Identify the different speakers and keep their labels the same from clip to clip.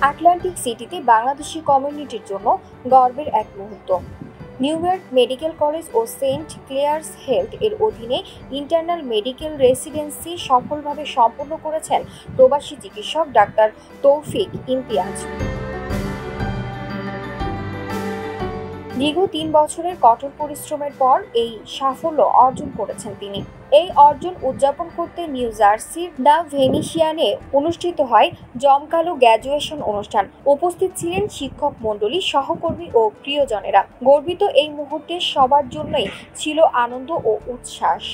Speaker 1: Atlantic সিটিতে বাংলাদেশি কমিউনিটির জন্য গর্বের এক মুহূর্ত। নিউ ইয়র্ক মেডিকেল কলেজ ও সেন্ট ক্লেয়ার্স হেলথ এর অধীনে ইন্টারনাল মেডিকেল রেসিডেন্সি সফলভাবে সম্পন্ন করেছেন প্রবাসী চিকিৎসক ডাক্তার তৌফিক ইমতিয়াজ। দীর্ঘ ৩ বছরের কঠোর পরিশ্রমের পর এই সাফল্য অর্জন করেছেন তিনি। এই অর্জন উদযাপন করতে নিউ জার্সির দ্য ভেনিসিয়ানে অনুষ্ঠিত হয় জমকালো গ্র্যাজুয়েশন অনুষ্ঠান। উপস্থিত ছিলেন শিক্ষক মণ্ডলী, সহকর্মী ও প্রিয়জনেরা। গর্বিত এই মুহূর্তে সবার জন্যই ছিল আনন্দ ও উচ্ছ্বাস।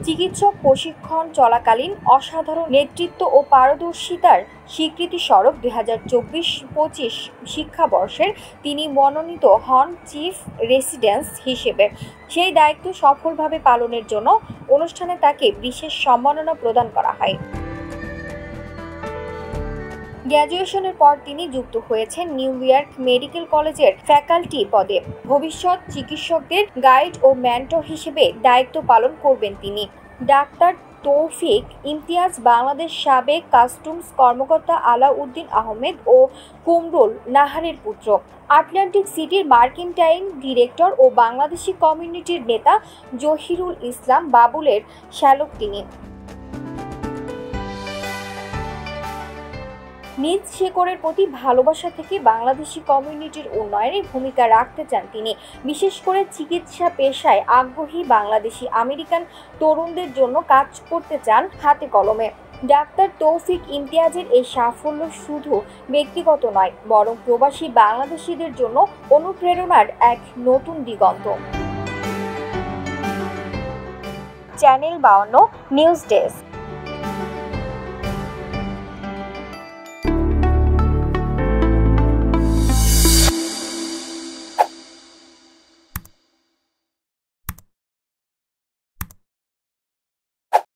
Speaker 1: চিকিৎসক প্রশিক্ষণ চলাকালীন অসাধারণ নেতৃত্ব ও পারদর্শিতার স্বীকৃতি স্বরূপ 2024-25 শিক্ষাবর্ষের তিনি মনোনীত হন চিফ রেসিডেন্স হিসেবে। সেই দায়িত্ব সফলভাবে পালনের জন্য অনুষ্ঠানে তাকে বিশেষ সম্মাননা প্রদান করা হয়। গ্র্যাজুয়েশনের পর তিনি যুক্ত হয়েছেন নিউ ইয়র্ক মেডিকেল কলেজের ফ্যাকাল্টি পদে। ভবিষ্যৎ চিকিৎসকদের গাইড ও মেন্টর হিসেবে দায়িত্ব পালন করবেন তিনি। ডাক্তার তৌফিক ইমতিয়াজ বাংলাদেশ সাবেক কাস্টমস কর্মকর্তা আলাউদ্দিন আহমেদ ও কুমরুল নাহারের পুত্র। আটলান্টিক সিটির মার্কেন্টাইল ডিরেক্টর ও বাংলাদেশি কমিউনিটির নেতা জহিরুল ইসলাম বাবুলের শ্যালক তিনি। নিজ শেকড়ের প্রতি ভালোবাসা থেকে বাংলাদেশি কমিউনিটির উন্নয়নে ভূমিকা রাখতে চান তিনি। বিশেষ করে চিকিৎসা পেশায় আগ্রহী বাংলাদেশি আমেরিকান তরুণদের জন্য কাজ করতে চান হাতে কলমে। ডাক্তার তৌফিক ইমতিয়াজের এই সাফল্য শুধু ব্যক্তিগত নয়, বরং প্রবাসী বাংলাদেশিদের জন্য অনুপ্রেরণার এক নতুন দিগন্ত। Channel 52 news desk.